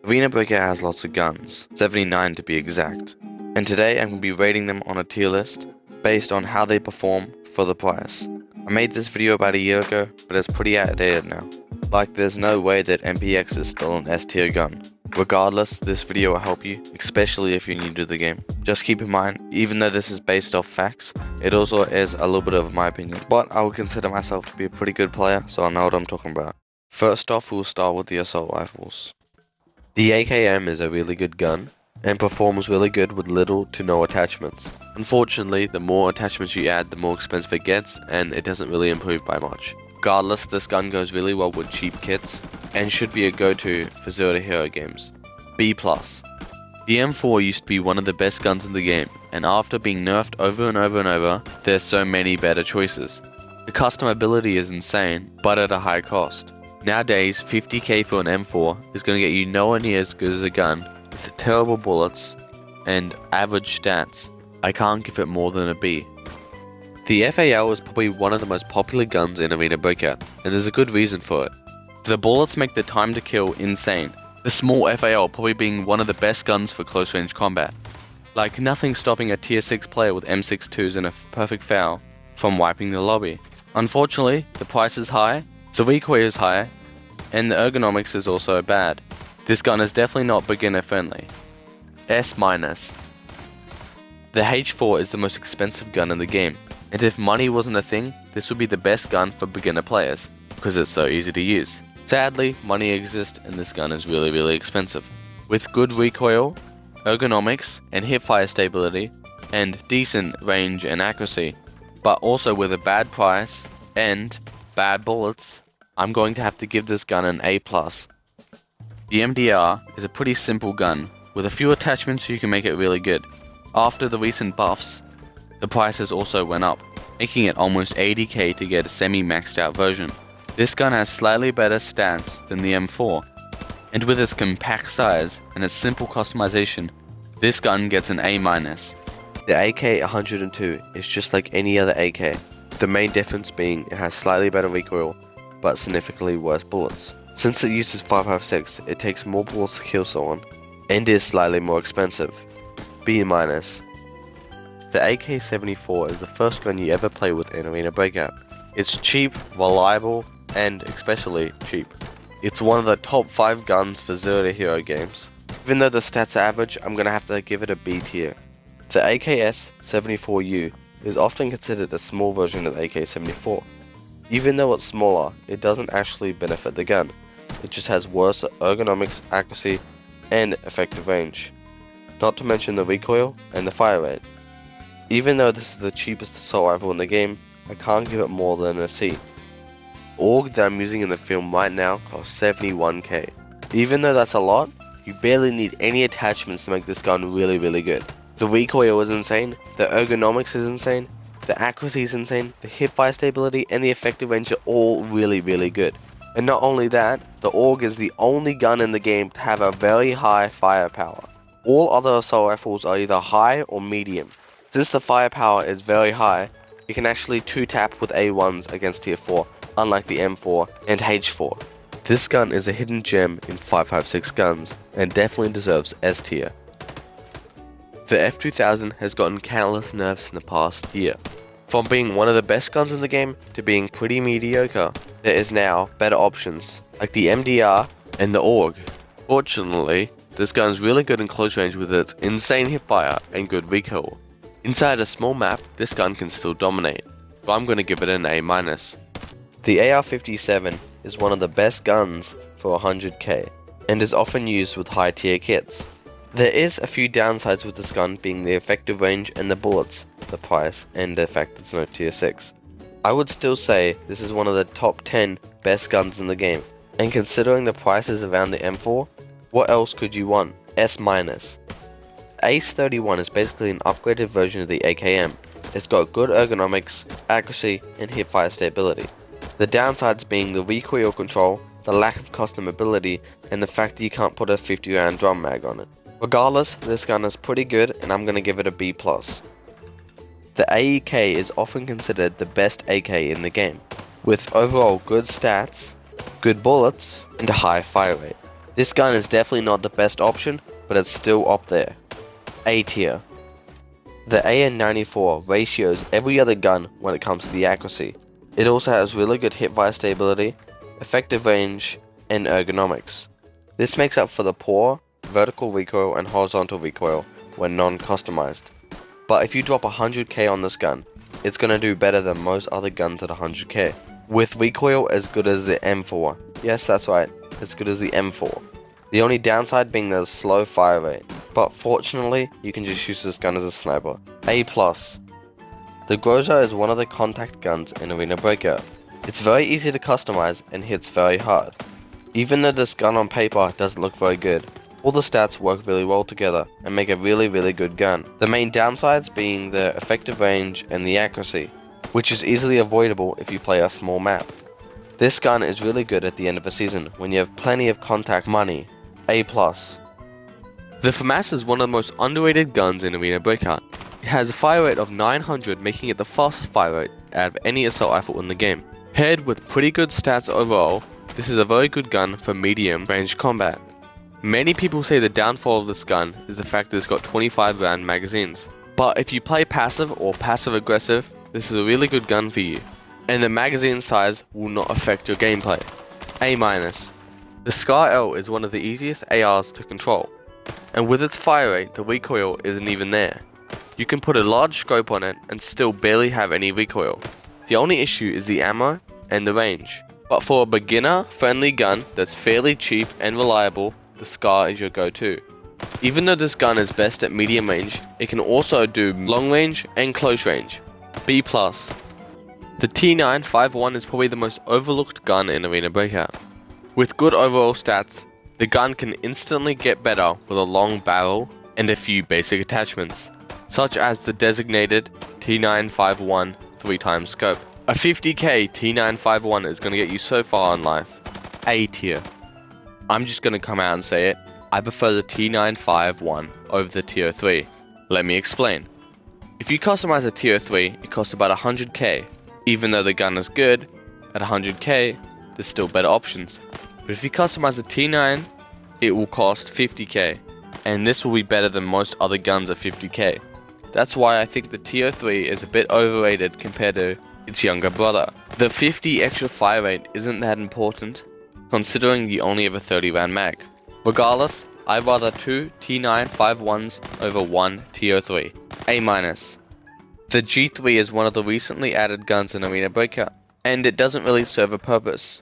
Arena Breakout has lots of guns, 79 to be exact, and today I'm going to be rating them on a tier list based on how they perform for the price. I made this video about a year ago, but it's pretty outdated now. Like, there's no way that MPX is still an S tier gun. Regardless, this video will help you, especially if you're new to the game. Just keep in mind, even though this is based off facts, it also is a little bit of my opinion, but I would consider myself to be a pretty good player, so I know what I'm talking about. First off, we'll start with the assault rifles. The AKM is a really good gun, and performs really good with little to no attachments. Unfortunately, the more attachments you add, the more expensive it gets, and it doesn't really improve by much. Regardless, this gun goes really well with cheap kits, and should be a go-to for Zero to Hero games. B+. The M4 used to be one of the best guns in the game, and after being nerfed over and over and over, there's so many better choices. The customability is insane, but at a high cost. Nowadays, 50k for an M4 is going to get you nowhere near as good as a gun, with terrible bullets and average stats. I can't give it more than a B. The FAL is probably one of the most popular guns in Arena Breakout, and there's a good reason for it. The bullets make the time to kill insane, the small FAL probably being one of the best guns for close range combat. Like, nothing stopping a tier 6 player with M62s and a perfect FAL from wiping the lobby. Unfortunately, the price is high, the recoil is high, and the ergonomics is also bad. This gun is definitely not beginner friendly. S-. The H4 is the most expensive gun in the game, and if money wasn't a thing, this would be the best gun for beginner players, because it's so easy to use. Sadly, money exists and this gun is really expensive. With good recoil, ergonomics, and hipfire stability, and decent range and accuracy, but also with a bad price and bad bullets, I'm going to have to give this gun an A+. The MDR is a pretty simple gun, with a few attachments you can make it really good. After the recent buffs, the prices also went up, making it almost 80k to get a semi-maxed out version. This gun has slightly better stats than the M4, and with its compact size and its simple customization, this gun gets an A-. The AK-102 is just like any other AK, the main difference being it has slightly better recoil, but significantly worse bullets. Since it uses 5.56, it takes more bullets to kill someone, and is slightly more expensive. B-. The AK-74 is the first gun you ever play with in Arena Breakout. It's cheap, reliable, and especially cheap. It's one of the top 5 guns for Zero to Hero games. Even though the stats are average, I'm gonna have to give it a B tier. The AKS-74U is often considered a small version of the AK-74. Even though it's smaller, it doesn't actually benefit the gun. It just has worse ergonomics, accuracy, and effective range. Not to mention the recoil and the fire rate. Even though this is the cheapest assault rifle in the game, I can't give it more than a C. The AUG that I'm using in the film right now costs 71k. Even though that's a lot, you barely need any attachments to make this gun really good. The recoil is insane, the ergonomics is insane, the accuracy is insane, the hipfire stability and the effective range are all really good. And not only that, the AUG is the only gun in the game to have a very high firepower. All other assault rifles are either high or medium. Since the firepower is very high, you can actually 2-tap with A1s against tier 4, unlike the M4 and H4. This gun is a hidden gem in 5.56 guns, and definitely deserves S tier. The F2000 has gotten countless nerfs in the past year. From being one of the best guns in the game to being pretty mediocre, there is now better options, like the MDR and the AUG. Fortunately, this gun is really good in close range with its insane hipfire and good recoil. Inside a small map, this gun can still dominate, but I'm going to give it an A-. The AR-57 is one of the best guns for 100k, and is often used with high tier kits. There is a few downsides with this gun, being the effective range and the bullets, the price, and the fact it's no tier 6. I would still say this is one of the top 10 best guns in the game, and considering the prices around the M4, what else could you want? S-. ACE-31 is basically an upgraded version of the AKM. It's got good ergonomics, accuracy, and hipfire stability. The downsides being the recoil control, the lack of customability, and the fact that you can't put a 50 round drum mag on it. Regardless, this gun is pretty good and I'm gonna give it a B+. The AEK is often considered the best AK in the game, with overall good stats, good bullets, and a high fire rate. This gun is definitely not the best option, but it's still up there. A tier. The AN-94 ratios every other gun when it comes to the accuracy. It also has really good hipfire stability, effective range, and ergonomics. This makes up for the poor vertical recoil and horizontal recoil when non-customized. But if you drop 100k on this gun, it's gonna do better than most other guns at 100k. With recoil as good as the M4. Yes, that's right, as good as the M4. The only downside being the slow fire rate. But fortunately, you can just use this gun as a sniper. A+. The Groza is one of the contact guns in Arena Breakout. It's very easy to customize and hits very hard. Even though this gun on paper doesn't look very good, all the stats work really well together and make a really good gun. The main downsides being the effective range and the accuracy, which is easily avoidable if you play a small map. This gun is really good at the end of a season when you have plenty of contact money. A+. The FAMAS is one of the most underrated guns in Arena Breakout. It has a fire rate of 900, making it the fastest fire rate out of any assault rifle in the game. Paired with pretty good stats overall, this is a very good gun for medium range combat. Many people say the downfall of this gun is the fact that it's got 25 round magazines. But if you play passive or passive aggressive, this is a really good gun for you. And the magazine size will not affect your gameplay. A-. The Scar L is one of the easiest ARs to control. And with its fire rate, the recoil isn't even there. You can put a large scope on it and still barely have any recoil. The only issue is the ammo and the range. But for a beginner friendly gun that's fairly cheap and reliable, the Scar is your go-to. Even though this gun is best at medium range, it can also do long range and close range. B+. The T951 is probably the most overlooked gun in Arena Breakout. With good overall stats, the gun can instantly get better with a long barrel and a few basic attachments, such as the designated T951 3x scope. A 50k T951 is going to get you so far in life. A tier. I'm just going to come out and say it, I prefer the T951 over the Tier 3. Let me explain. If you customize a Tier 3, it costs about 100k. Even though the gun is good, at 100k, there's still better options. But if you customize a T9, it will cost 50k, and this will be better than most other guns at 50k. That's why I think the Tier 3 is a bit overrated compared to its younger brother. The 50 extra fire rate isn't that important, considering you only have a 30 round mag. Regardless, I'd rather 2 T951s over 1 Tier 3. A-. The G3 is one of the recently added guns in Arena Breakout, and it doesn't really serve a purpose.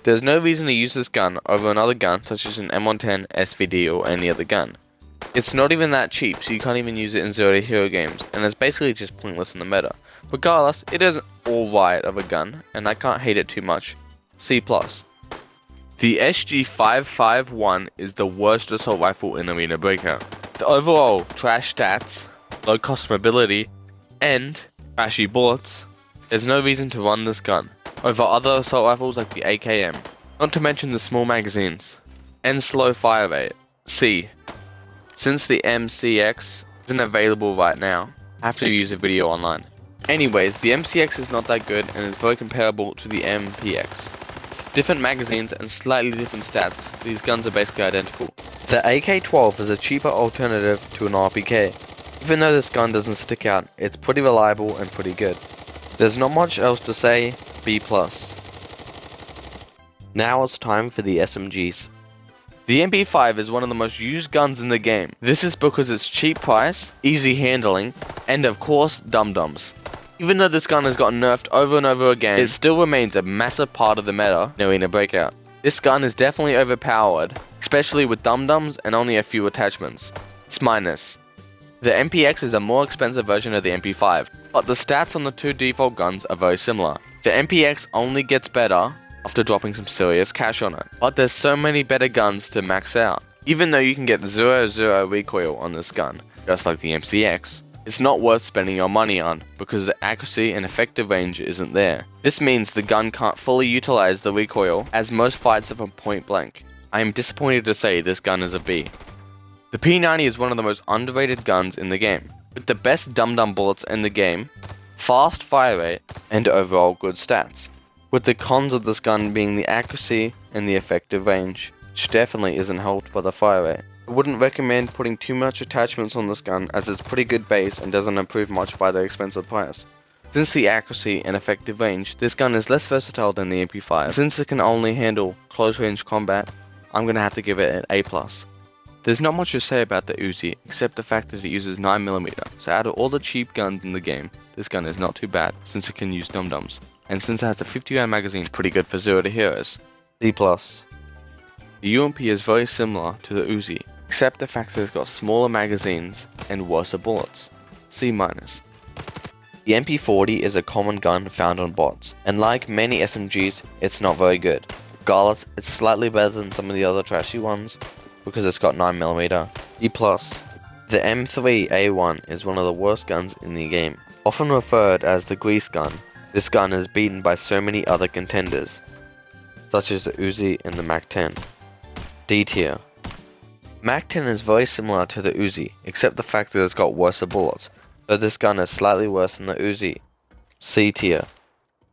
There's no reason to use this gun over another gun such as an M110, SVD or any other gun. It's not even that cheap, so you can't even use it in Zero Hero games, and it's basically just pointless in the meta. Regardless, it is alright of a gun, and I can't hate it too much. C+. The SG551 is the worst assault rifle in Arena Breakout. The overall trash stats, low customability, and trashy bullets, there's no reason to run this gun over other assault rifles like the AKM, not to mention the small magazines, and slow fire rate. C. Since the MCX isn't available right now, I have to use a video online. Anyways, the MCX is not that good and is very comparable to the MPX. With different magazines and slightly different stats, these guns are basically identical. The AK-12 is a cheaper alternative to an RPK. Even though this gun doesn't stick out, it's pretty reliable and pretty good. There's not much else to say. B+. Now it's time for the SMGs. The MP5 is one of the most used guns in the game. This is because it's cheap price, easy handling, and of course, dum-dums. Even though this gun has gotten nerfed over and over again, it still remains a massive part of the meta in Arena Breakout. This gun is definitely overpowered, especially with dum-dums and only a few attachments. It's minus. The MPX is a more expensive version of the MP5, but the stats on the two default guns are very similar. The MPX only gets better after dropping some serious cash on it, but there's so many better guns to max out. Even though you can get 0-0 recoil on this gun, just like the MCX, it's not worth spending your money on because the accuracy and effective range isn't there. This means the gun can't fully utilize the recoil as most fights are from point blank. I am disappointed to say this gun is a B. The P90 is one of the most underrated guns in the game, with the best dum-dum bullets in the game, fast fire rate, and overall good stats, with the cons of this gun being the accuracy and the effective range. which definitely isn't helped by the fire rate. I wouldn't recommend putting too much attachments on this gun as it's pretty good base and doesn't improve much by the expensive price. Since the accuracy and effective range, this gun is less versatile than the MP5. Since it can only handle close range combat, I'm gonna have to give it an A+. There's not much to say about the Uzi, except the fact that it uses 9mm, so out of all the cheap guns in the game, this gun is not too bad, since it can use dum-dums. And since it has a 50 round magazine, it's pretty good for 0 to heroes. C+. The UMP is very similar to the Uzi, except the fact that it's got smaller magazines and worse bullets. C-. The MP40 is a common gun found on bots, and like many SMGs, it's not very good. Regardless, it's slightly better than some of the other trashy ones, because it's got 9mm. E+. The M3A1 is one of the worst guns in the game. Often referred as the grease gun, this gun is beaten by so many other contenders, such as the Uzi and the MAC-10. D tier. MAC-10 is very similar to the Uzi, except the fact that it's got worse bullets, so this gun is slightly worse than the Uzi. C tier.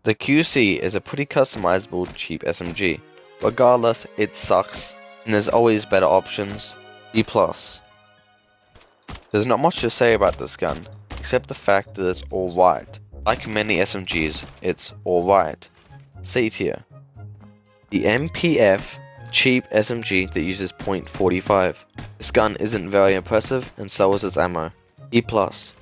The QC is a pretty customizable cheap SMG. Regardless, it sucks, and there's always better options. D+. There's not much to say about this gun, except the fact that it's alright. Like many SMGs, it's alright. C tier. The MPF, cheap SMG that uses .45. This gun isn't very impressive, and so is its ammo. E+. The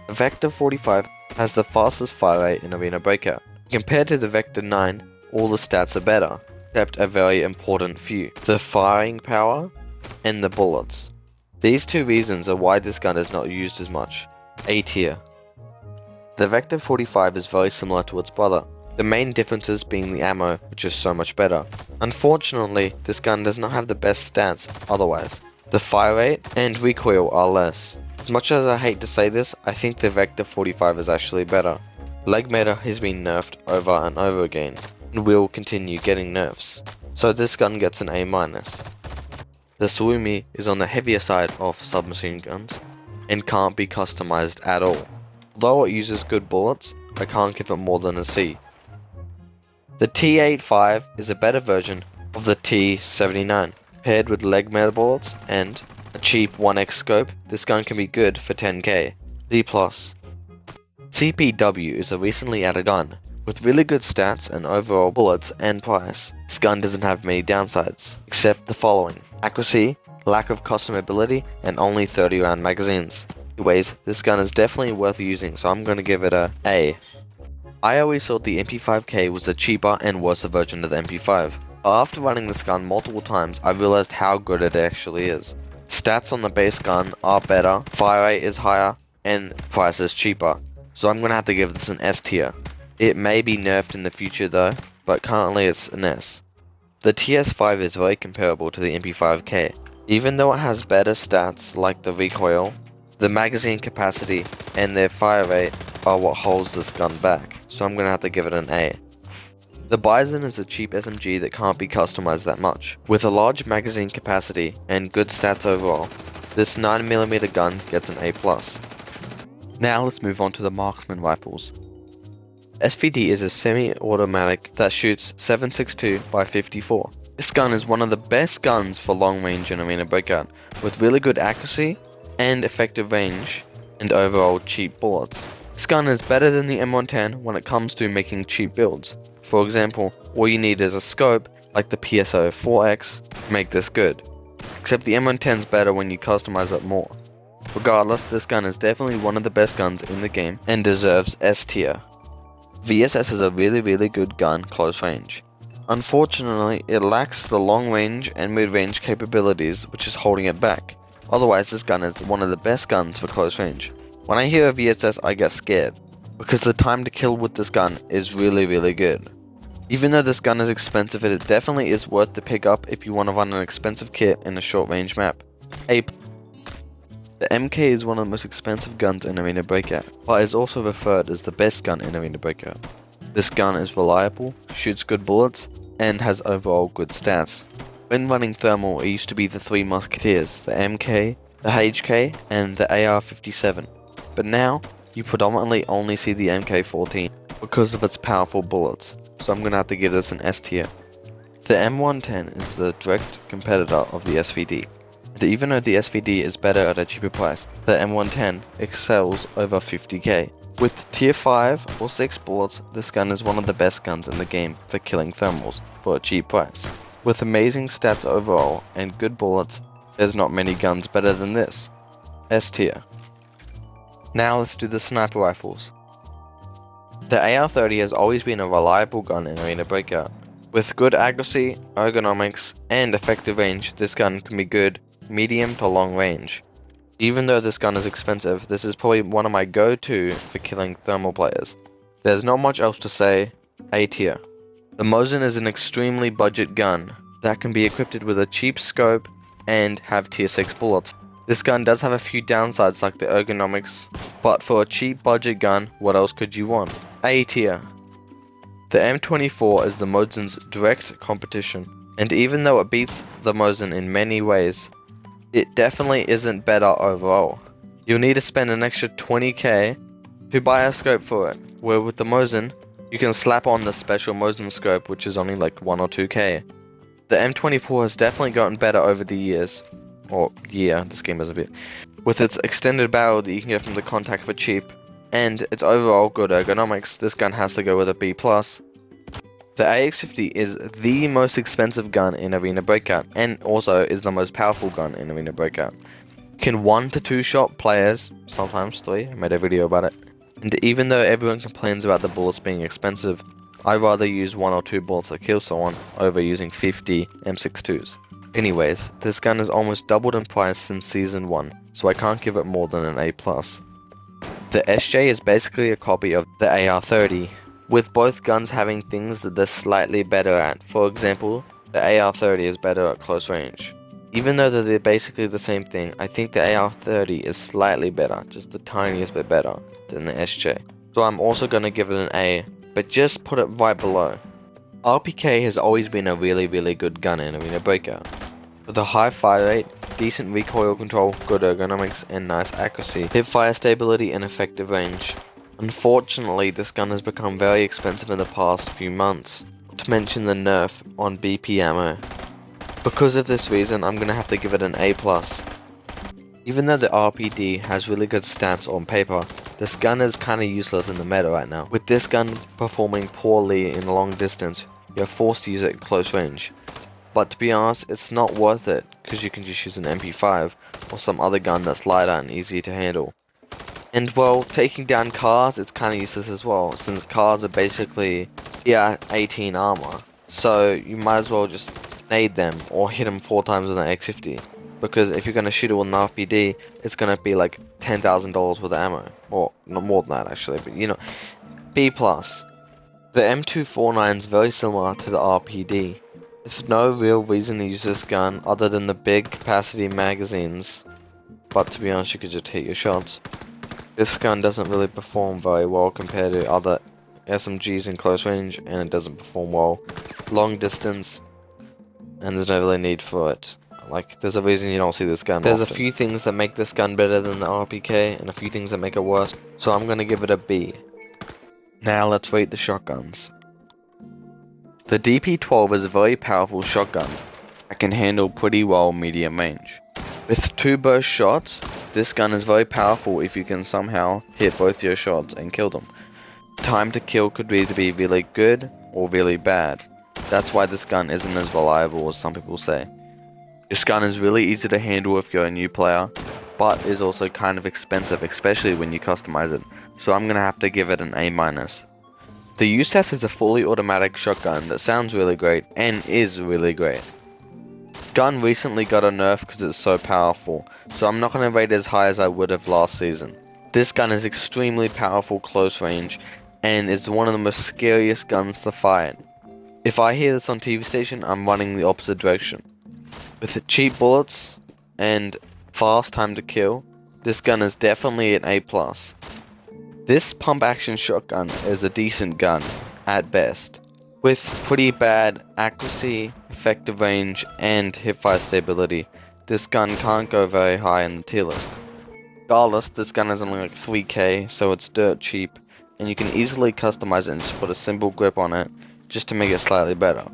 Vector 45 has the fastest fire rate in Arena Breakout. Compared to the Vector 9, all the stats are better, except a very important few: the firing power and the bullets. These two reasons are why this gun is not used as much. A tier. The Vector 45 is very similar to its brother, the main differences being the ammo, which is so much better. Unfortunately, this gun does not have the best stats otherwise. The fire rate and recoil are less. As much as I hate to say this, I think the Vector 45 is actually better. Leg meta has been nerfed over and over again, and will continue getting nerfs, so this gun gets an A-. The Suomi is on the heavier side of submachine guns, and can't be customized at all. Although it uses good bullets, I can't give it more than a C. The T85 is a better version of the T79. Paired with leg meta bullets and a cheap 1x scope, this gun can be good for 10k. D+. CPW is a recently added gun, with really good stats and overall bullets and price. This gun doesn't have many downsides, except the following: accuracy, lack of customability, and only 30 round magazines. Anyways, this gun is definitely worth using, so I'm gonna give it a A. I always thought the MP5K was a cheaper and worse version of the MP5. But after running this gun multiple times, I realized how good it actually is. Stats on the base gun are better, fire rate is higher, and price is cheaper. So I'm gonna have to give this an S tier. It may be nerfed in the future though, but currently it's an S. The TS5 is very comparable to the MP5K. Even though it has better stats like the recoil, the magazine capacity, and their fire rate are what holds this gun back, so I'm gonna have to give it an A. The Bison is a cheap SMG that can't be customized that much. With a large magazine capacity and good stats overall, this 9mm gun gets an A+. Now let's move on to the Marksman rifles. SVD is a semi-automatic that shoots 7.62 by 54. This gun is one of the best guns for long range in Arena Breakout, with really good accuracy and effective range and overall cheap bullets. This gun is better than the M110 when it comes to making cheap builds. For example, all you need is a scope like the PSO 4X to make this good. Except the M110's better when you customize it more. Regardless, this gun is definitely one of the best guns in the game and deserves S tier. VSS is a really good gun close range. Unfortunately, it lacks the long range and mid range capabilities, which is holding it back. Otherwise, this gun is one of the best guns for close range. When I hear a VSS, I get scared, because the time to kill with this gun is really good. Even though this gun is expensive, it definitely is worth to pick up if you want to run an expensive kit in a short range map. A. The MK is one of the most expensive guns in Arena Breakout, but is also referred as the best gun in Arena Breakout. This gun is reliable, shoots good bullets, and has overall good stats. When running thermal, it used to be the three musketeers, the MK, the HK, and the AR-57. But now, you predominantly only see the MK-14 because of its powerful bullets, so I'm gonna have to give this an S tier. The The M110 is the direct competitor of the SVD. And even though the SVD is better at a cheaper price, the M110 excels over 50k. With tier 5 or 6 bullets, this gun is one of the best guns in the game for killing thermals for a cheap price. With amazing stats overall and good bullets, there's not many guns better than this. S tier. Now let's do the sniper rifles. The AR-30 has always been a reliable gun in Arena Breakout. With good accuracy, ergonomics, and effective range, this gun can be good medium to long range. Even though this gun is expensive, this is probably one of my go-to for killing thermal players. There's not much else to say. A tier. The Mosin is an extremely budget gun that can be equipped with a cheap scope and have tier 6 bullets. This gun does have a few downsides like the ergonomics, but for a cheap budget gun, what else could you want? A tier. The M24 is the Mosin's direct competition, and even though it beats the Mosin in many ways, it definitely isn't better overall. You'll need to spend an extra 20k to buy a scope for it, where with the Mosin, you can slap on the special Mosin scope which is only like 1 or 2k. The M24 has definitely gotten better over the years, this game is a bit, with its extended barrel that you can get from the contact for cheap, and its overall good ergonomics. This gun has to go with a B+. The AX50 is the most expensive gun in Arena Breakout, and also is the most powerful gun in Arena Breakout. You can 1 to 2 shot players, sometimes 3, I made a video about it. And even though everyone complains about the bullets being expensive, I'd rather use 1 or 2 bullets to kill someone over using 50 M62s. Anyways, this gun has almost doubled in price since Season 1, so I can't give it more than an A+. The SJ is basically a copy of the AR-30, with both guns having things that they're slightly better at. For example, the AR-30 is better at close range. Even though they're basically the same thing, I think the AR-30 is slightly better, just the tiniest bit better than the SJ. So I'm also going to give it an A, but just put it right below. RPK has always been a really good gun in Arena Breakout. With a high fire rate, decent recoil control, good ergonomics, and nice accuracy, hipfire stability, and effective range. Unfortunately, this gun has become very expensive in the past few months, not to mention the nerf on BP ammo. Because of this reason, I'm going to have to give it an A+. Even though the RPD has really good stats on paper, this gun is kinda useless in the meta right now. With this gun performing poorly in long distance, you're forced to use it at close range. But to be honest, it's not worth it, because you can just use an MP5 or some other gun that's lighter and easier to handle. And well, taking down cars, it's kinda useless as well, since cars are basically, 18 armor. So you might as well just nade them or hit them 4 times with an X50. Because if you're going to shoot it with an RPD, it's going to be like $10,000 worth of ammo. Or not more than that actually, but you know. B+. The M249 is very similar to the RPD. There's no real reason to use this gun other than the big capacity magazines. But to be honest, you could just hit your shots. This gun doesn't really perform very well compared to other SMGs in close range, and it doesn't perform well long distance, and there's no really need for it. Like, there's a reason you don't see this gun. There's often a few things that make this gun better than the RPK, and a few things that make it worse, so I'm gonna give it a B. Now let's rate the shotguns. The DP12 is a very powerful shotgun that can handle pretty well medium range. With 2 burst shots, this gun is very powerful if you can somehow hit both your shots and kill them. Time to kill could either be really good or really bad. That's why this gun isn't as reliable as some people say. This gun is really easy to handle if you're a new player, but is also kind of expensive, especially when you customize it, so I'm gonna have to give it an A-. The USAS is a fully automatic shotgun that sounds really great, and is really great. Gun recently got a nerf because it's so powerful, so I'm not gonna rate it as high as I would have last season. This gun is extremely powerful close range, and is one of the most scariest guns to fight. If I hear this on TV station, I'm running the opposite direction. With cheap bullets and fast time to kill, this gun is definitely an A+. This pump action shotgun is a decent gun, at best, with pretty bad accuracy, effective range, and hipfire stability. This gun can't go very high in the tier list. Regardless, this gun is only like 3k, so it's dirt cheap, and you can easily customize it and just put a simple grip on it, just to make it slightly better.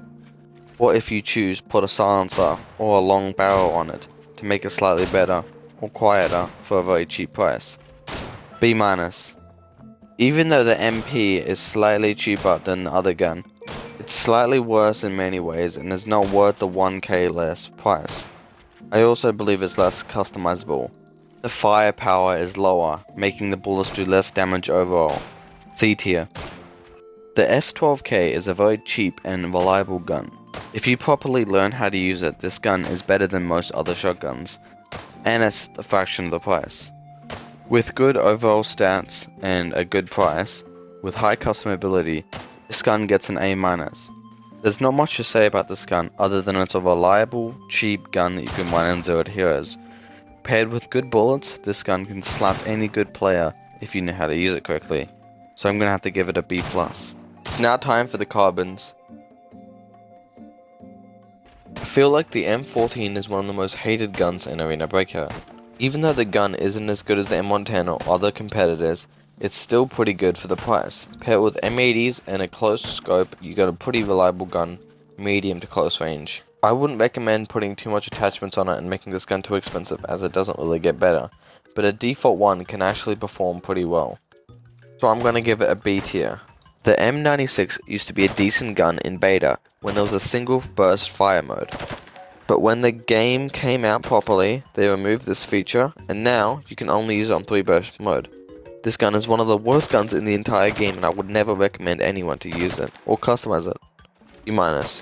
Or if you choose, put a silencer or a long barrel on it to make it slightly better or quieter for a very cheap price. B-. Even though the MP is slightly cheaper than the other gun, it's slightly worse in many ways and is not worth the 1k less price. I also believe it's less customizable. The firepower is lower, making the bullets do less damage overall. C tier. The S12K is a very cheap and reliable gun. If you properly learn how to use it, this gun is better than most other shotguns, and it's a fraction of the price. With good overall stats and a good price, with high customability, this gun gets an A-. There's not much to say about this gun other than it's a reliable, cheap gun that you can run in Zero Heroes. Paired with good bullets, this gun can slap any good player if you know how to use it correctly. So I'm gonna have to give it a B+. It's now time for the Carbines. I feel like the M14 is one of the most hated guns in Arena Breakout. Even though the gun isn't as good as the M110 or other competitors, it's still pretty good for the price. Paired with M80s and a close scope, you got a pretty reliable gun, medium to close range. I wouldn't recommend putting too much attachments on it and making this gun too expensive, as it doesn't really get better, but a default one can actually perform pretty well. So I'm gonna give it a B tier. The M96 used to be a decent gun in beta when there was a single burst fire mode. But when the game came out properly, they removed this feature, and now you can only use it on 3 burst mode. This gun is one of the worst guns in the entire game, and I would never recommend anyone to use it or customize it. B-.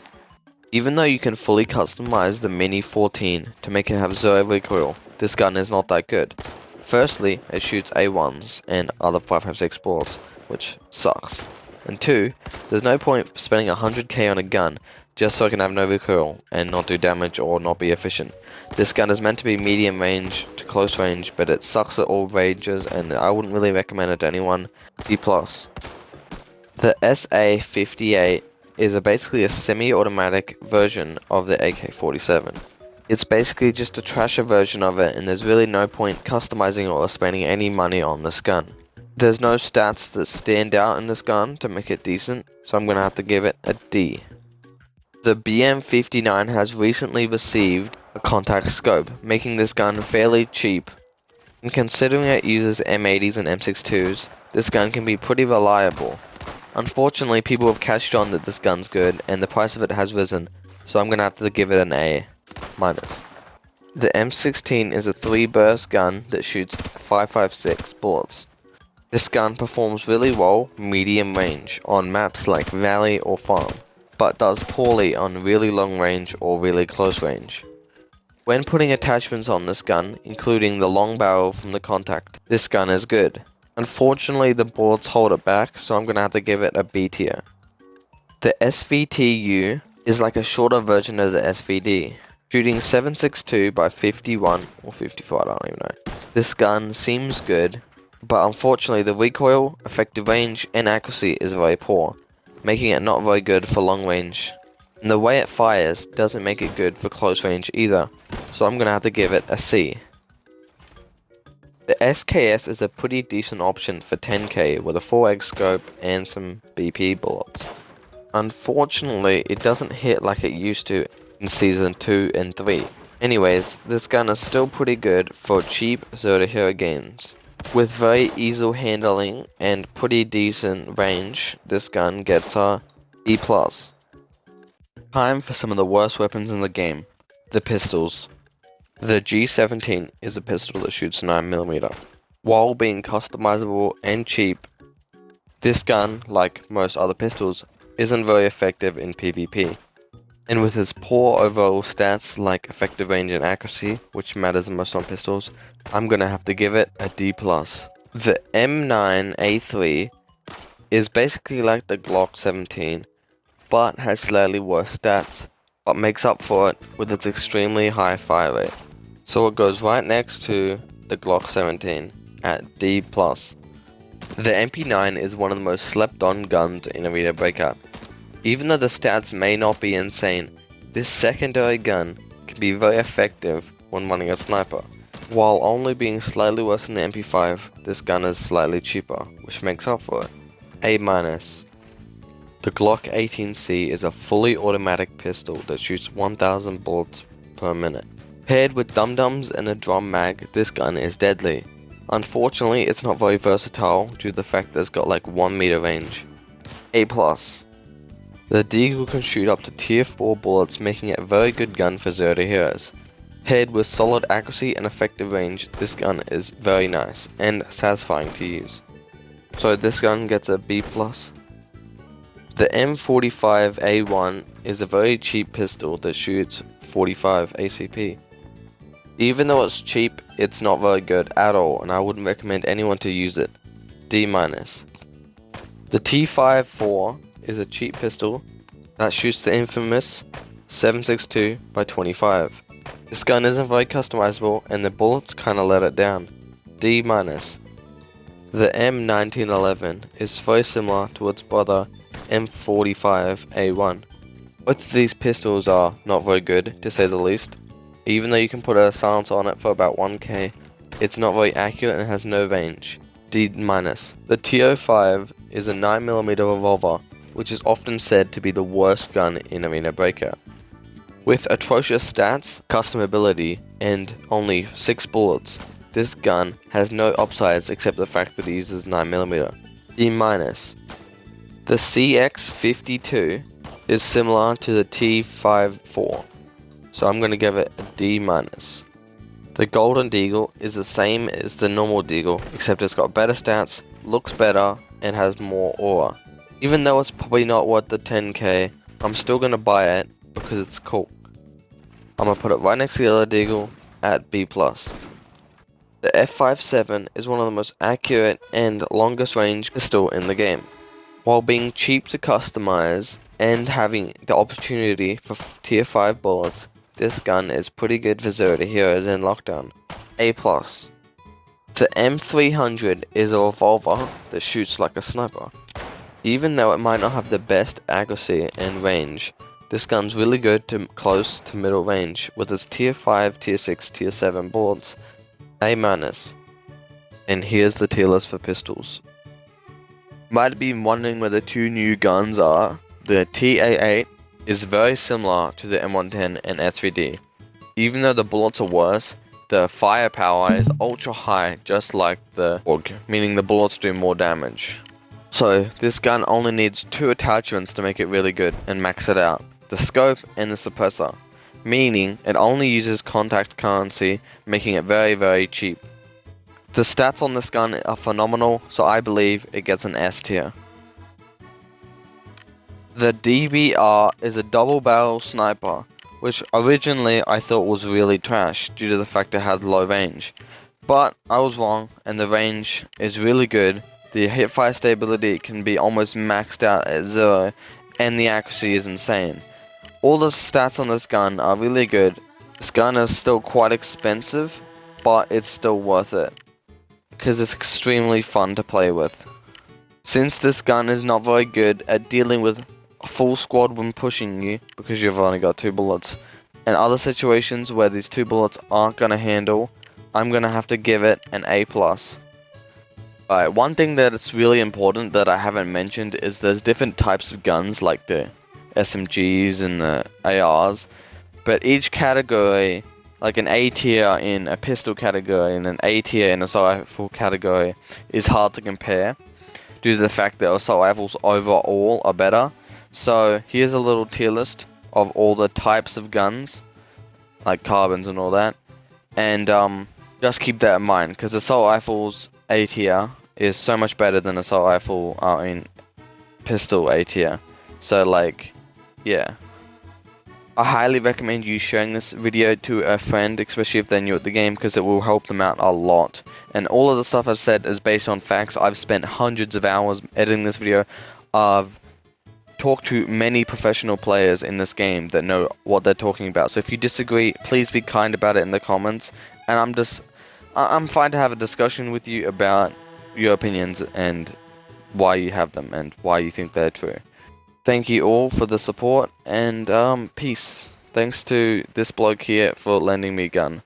Even though you can fully customize the Mini 14 to make it have 0 recoil, this gun is not that good. Firstly, it shoots A1s and other 5.56 bullets, which sucks. And 2, there's no point spending 100k on a gun just so it can have no recoil and not do damage or not be efficient. This gun is meant to be medium range to close range, but it sucks at all ranges and I wouldn't really recommend it to anyone. B+. The SA-58 is basically a semi-automatic version of the AK-47. It's basically just a trasher version of it, and there's really no point customizing or spending any money on this gun. There's no stats that stand out in this gun to make it decent, so I'm gonna have to give it a D. The BM59 has recently received a contact scope, making this gun fairly cheap. And considering it uses M80s and M62s, this gun can be pretty reliable. Unfortunately, people have catched on that this gun's good, and the price of it has risen, so I'm gonna have to give it an A-. The M16 is a 3 burst gun that shoots 5.56 bullets. This gun performs really well medium range on maps like Valley or Farm, but does poorly on really long range or really close range. When putting attachments on this gun, including the long barrel from the contact, this gun is good. Unfortunately, the bullets hold it back, so I'm gonna have to give it a B tier. The SVTU is like a shorter version of the SVD, shooting 7.62 by 51 or 55, I don't even know. This gun seems good, but unfortunately the recoil, effective range, and accuracy is very poor, making it not very good for long range. And the way it fires doesn't make it good for close range either, so I'm gonna have to give it a C. The SKS is a pretty decent option for 10k with a 4x scope and some BP bullets. Unfortunately, it doesn't hit like it used to in Season 2 and 3. Anyways, this gun is still pretty good for cheap Zero Hero games. With very easy handling and pretty decent range, this gun gets a B+. Time for some of the worst weapons in the game, the pistols. The G17 is a pistol that shoots 9mm. While being customizable and cheap, this gun, like most other pistols, isn't very effective in PvP. And with its poor overall stats like effective range and accuracy, which matters the most on pistols, I'm gonna have to give it a D+. The M9A3 is basically like the Glock 17, but has slightly worse stats, but makes up for it with its extremely high fire rate. So it goes right next to the Glock 17 at D+. The MP9 is one of the most slept on guns in Arena Breakout. Even though the stats may not be insane, this secondary gun can be very effective when running a sniper. While only being slightly worse than the MP5, this gun is slightly cheaper, which makes up for it. A-. The The Glock 18C is a fully automatic pistol that shoots 1000 bullets per minute. Paired with dum-dums and a drum mag, this gun is deadly. Unfortunately, it's not very versatile due to the fact that it's got like 1 meter range. A+. The Deagle can shoot up to tier 4 bullets, making it a very good gun for 0 heroes. Paired with solid accuracy and effective range, this gun is very nice and satisfying to use. So this gun gets a B+. The M45A1 is a very cheap pistol that shoots 45 ACP. Even though it's cheap, it's not very good at all, and I wouldn't recommend anyone to use it. D-. The T54 is a cheap pistol that shoots the infamous 7.62 by 25. This gun isn't very customizable, and the bullets kinda let it down. D-. The M1911 is very similar to its brother M45A1. Both of these pistols are not very good, to say the least. Even though you can put a silencer on it for about 1k, it's not very accurate and has no range. D-. The T05 is a 9mm revolver, which is often said to be the worst gun in Arena Breakout. With atrocious stats, customability, and only 6 bullets, this gun has no upsides except the fact that it uses 9mm. D-. The CX52 is similar to the T54, so I'm going to give it a D-. The Golden Deagle is the same as the normal Deagle, except it's got better stats, looks better, and has more aura. Even though it's probably not worth the 10k, I'm still going to buy it because it's cool. I'm going to put it right next to the other Deagle at B+. The F57 is one of the most accurate and longest range pistol in the game. While being cheap to customize and having the opportunity for tier 5 bullets, this gun is pretty good for 0 heroes in lockdown. A+. The M300 is a revolver that shoots like a sniper. Even though it might not have the best accuracy and range, this gun's really good to close to middle range with its tier 5, tier 6, tier 7 bullets. A-. And here's the tier list for pistols. Might have been wondering where the two new guns are. The TA8 is very similar to the M110 and SVD. Even though the bullets are worse, the firepower is ultra high, just like the AUG, meaning the bullets do more damage. So this gun only needs 2 attachments to make it really good and max it out. The scope and the suppressor, meaning it only uses contact currency, making it very, very cheap. The stats on this gun are phenomenal, so I believe it gets an S tier. The DBR is a double barrel sniper, which originally I thought was really trash due to the fact it had low range. But I was wrong, and the range is really good. The hipfire stability can be almost maxed out at 0, and the accuracy is insane. All the stats on this gun are really good. This gun is still quite expensive, but it's still worth it, because it's extremely fun to play with. Since this gun is not very good at dealing with a full squad when pushing you, because you've only got 2 bullets, and other situations where these 2 bullets aren't going to handle, I'm going to have to give it an A+. Alright, one thing that it's really important that I haven't mentioned is there's different types of guns like the SMGs and the ARs, but each category, like an A tier in a pistol category and an A tier in assault rifle category, is hard to compare due to the fact that assault rifles overall are better. So here's a little tier list of all the types of guns, like carbines and all that, and just keep that in mind, because assault rifles A tier is so much better than assault rifle pistol A tier. So like, yeah. I highly recommend you sharing this video to a friend, especially if they're new at the game, because it will help them out a lot. And all of the stuff I've said is based on facts. I've spent hundreds of hours editing this video. I've talked to many professional players in this game that know what they're talking about. So if you disagree, please be kind about it in the comments. And I'm fine to have a discussion with you about your opinions and why you have them and why you think they're true. Thank you all for the support, and peace. Thanks to this bloke here for lending me a gun.